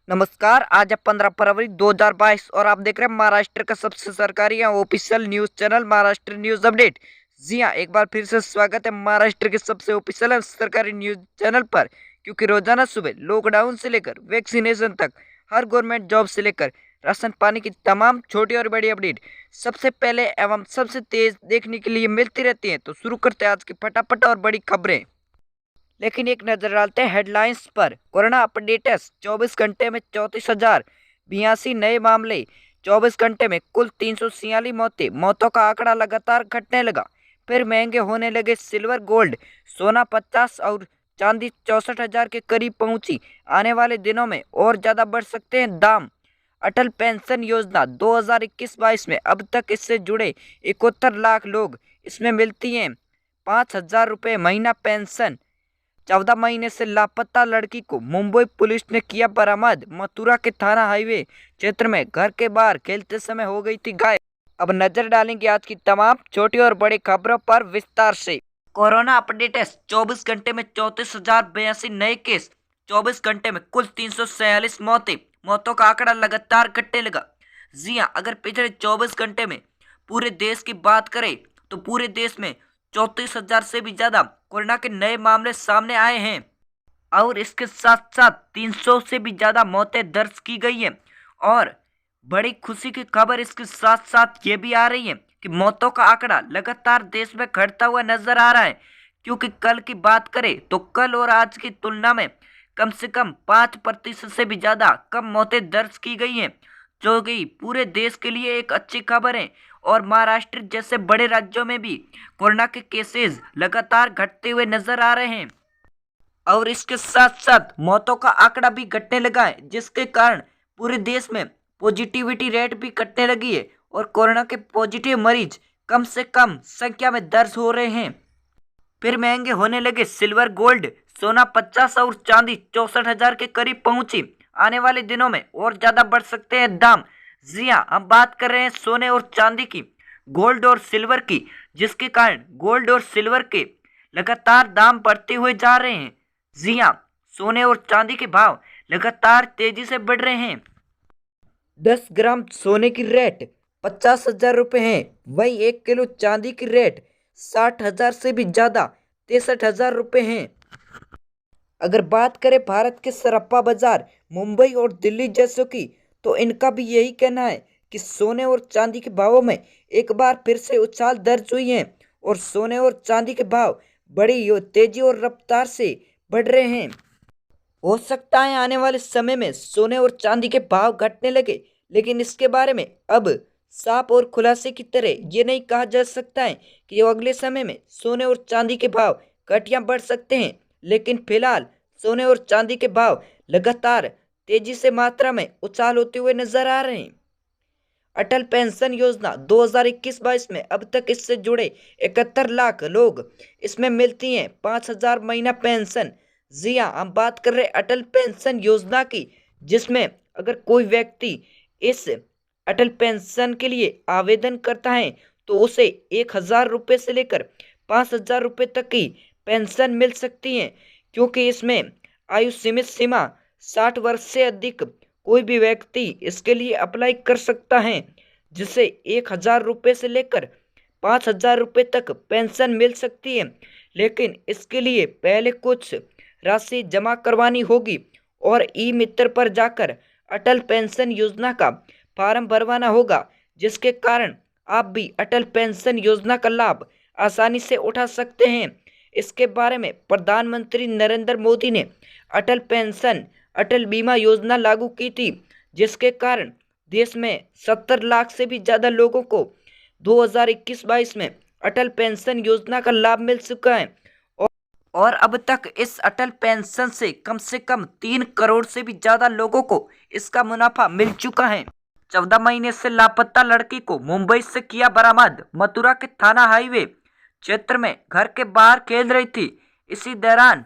नमस्कार। आज है 15 फरवरी 2022 और आप देख रहे हैं महाराष्ट्र का सबसे सरकारी या official news channel Maharashtra news update. जी हाँ, एक बार फिर से स्वागत है महाराष्ट्र के सबसे ऑफिशियल और सरकारी न्यूज चैनल पर, क्योंकि रोजाना सुबह लॉकडाउन से लेकर वैक्सीनेशन तक, हर गवर्नमेंट जॉब से लेकर राशन पानी की तमाम छोटी और बड़ी अपडेट सबसे पहले एवं सबसे तेज देखने के लिए मिलती रहती है। तो शुरू करते हैं आज की फटाफट और बड़ी खबरें। लेकिन एक नजर डालते हैं हेडलाइंस पर। कोरोना अपडेट्स 24 घंटे में 34,082 नए मामले। 24 घंटे में कुल 346 मौतें। मौतों का आंकड़ा लगातार घटने लगा। फिर महंगे होने लगे सिल्वर गोल्ड। सोना 50 और चांदी 64,000 के करीब पहुंची। आने वाले दिनों में और ज़्यादा बढ़ सकते हैं दाम। अटल पेंशन योजना 2021-22 में अब तक इससे जुड़े 71 लाख लोग। इसमें मिलती हैं 5,000 रुपये महीना पेंशन। 14 महीने से लापता लड़की को मुंबई पुलिस ने किया बरामद। मथुरा के थाना हाईवे क्षेत्र में घर के बाहर खेलते समय हो गई थी गायब। अब नजर डालेंगे आज की तमाम छोटी और बड़ी खबरों पर विस्तार से। कोरोना अपडेट्स 24 घंटे में 34,082 नए केस। 24 घंटे में कुल 346 मौतें। मौतों का आंकड़ा लगातार घटने लगा। जी हाँ, अगर पिछले 24 घंटे में पूरे देश की बात करें तो पूरे देश में 34,000 से भी ज्यादा कोरोना के नए मामले सामने आए हैं और इसके साथ साथ 300 से भी ज्यादा मौतें दर्ज की गई हैं। और बड़ी खुशी की खबर इसके साथ साथ ये भी आ रही है कि मौतों का आंकड़ा लगातार देश में घटता हुआ नजर आ रहा है, क्योंकि कल की बात करें तो कल और आज की तुलना में कम से कम 5% से भी ज्यादा कम मौतें दर्ज की गई हैं, जो कि पूरे देश के लिए एक अच्छी खबर है। और महाराष्ट्र जैसे बड़े राज्यों में भी कोरोना के केसेस लगातार घटते हुए नजर आ रहे हैं और इसके साथ साथ मौतों का आंकड़ा भी घटने लगा है, जिसके कारण पूरे देश में पॉजिटिविटी रेट भी घटने लगी है और कोरोना के पॉजिटिव मरीज कम से कम संख्या में दर्ज हो रहे हैं। फिर महंगे होने लगे सिल्वर गोल्ड। सोना 50 और चांदी 64,000 के करीब पहुंची। आने वाले दिनों में और ज्यादा बढ़ सकते हैं दाम। जी हाँ, हम बात कर रहे हैं सोने और चांदी की, गोल्ड और सिल्वर की, जिसके कारण गोल्ड और सिल्वर के लगातार दाम बढ़ते हुए जा रहे हैं। जी हाँ, सोने और चांदी के भाव लगातार तेजी से बढ़ रहे हैं। 10 ग्राम सोने की रेट 50,000 रुपये है। वही 1 किलो चांदी की रेट 60,000 से भी ज्यादा 63,000 रुपये है। अगर बात करें भारत के सराफा बाजार मुंबई और दिल्ली जैसों की, तो इनका भी यही कहना है कि सोने और चांदी के भावों में एक बार फिर से उछाल दर्ज हुई है और सोने और चांदी के भाव बड़ी तेजी और रफ्तार से बढ़ रहे हैं। हो सकता है आने वाले समय में सोने और चांदी के भाव घटने लगे, लेकिन इसके बारे में अब साफ और खुलासे की तरह ये नहीं कहा जा सकता है कि अगले समय में सोने और चांदी के भाव घट या बढ़ सकते हैं। लेकिन फिलहाल सोने और चांदी के भाव लगातार तेजी से मात्रा में उछाल होते हुए नजर आ रहे हैं। अटल पेंशन योजना 2021-22 में अब तक इससे जुड़े 71 लाख लोग। इसमें मिलती हैं 5,000 महीना पेंशन। जी हाँ, हम बात कर रहे हैं अटल पेंशन योजना की, जिसमें अगर कोई व्यक्ति इस अटल पेंशन के लिए आवेदन करता है तो उसे 1,000 रुपये से लेकर 5,000 रुपये तक की पेंशन मिल सकती है, क्योंकि इसमें आयु सीमित सीमा 60 वर्ष से अधिक कोई भी व्यक्ति इसके लिए अप्लाई कर सकता है, जिसे 1,000 रुपये से लेकर 5,000 रुपये तक पेंशन मिल सकती है। लेकिन इसके लिए पहले कुछ राशि जमा करवानी होगी और ई मित्र पर जाकर अटल पेंशन योजना का फॉर्म भरवाना होगा, जिसके कारण आप भी अटल पेंशन योजना का लाभ आसानी से उठा सकते हैं। इसके बारे में प्रधानमंत्री नरेंद्र मोदी ने अटल पेंशन अटल बीमा योजना लागू की थी, जिसके कारण देश में 70 लाख से भी ज़्यादा लोगों को 2021-22 में अटल पेंशन योजना का लाभ मिल चुका है। और अब तक इस अटल पेंशन से कम 3 करोड़ से भी ज़्यादा लोगों को इसका मुनाफा मिल चुका है। 14 महीने से लापता लड़की को मुंबई से किया बरामद। मथुरा के थाना हाईवे क्षेत्र में घर के बाहर खेल रही थी, इसी दौरान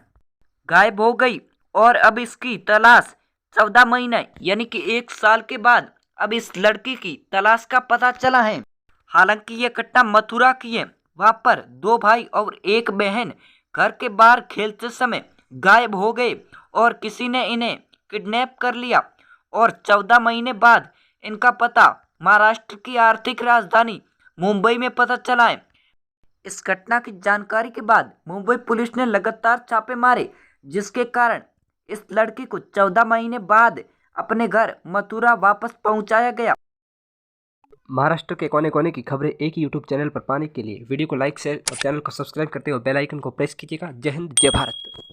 गायब हो गई और अब इसकी तलाश 14 महीने यानी कि 1 साल के बाद अब इस लड़की की तलाश का पता चला है। हालांकि ये घटना मथुरा की है। वहां पर 2 भाई और 1 बहन घर के बाहर खेलते समय गायब हो गए और किसी ने इन्हें किडनैप कर लिया और 14 महीने बाद इनका पता महाराष्ट्र की आर्थिक राजधानी मुंबई में पता चला है। इस घटना की जानकारी के बाद मुंबई पुलिस ने लगातार छापे मारे, जिसके कारण इस लड़की को 14 महीने बाद अपने घर मथुरा वापस पहुंचाया गया। महाराष्ट्र के कोने कोने की खबरें एक ही यूट्यूब चैनल पर पाने के लिए वीडियो को लाइक, शेयर और चैनल को सब्सक्राइब करते हुए बेल आइकन को प्रेस कीजिएगा। जय हिंद, जय भारत।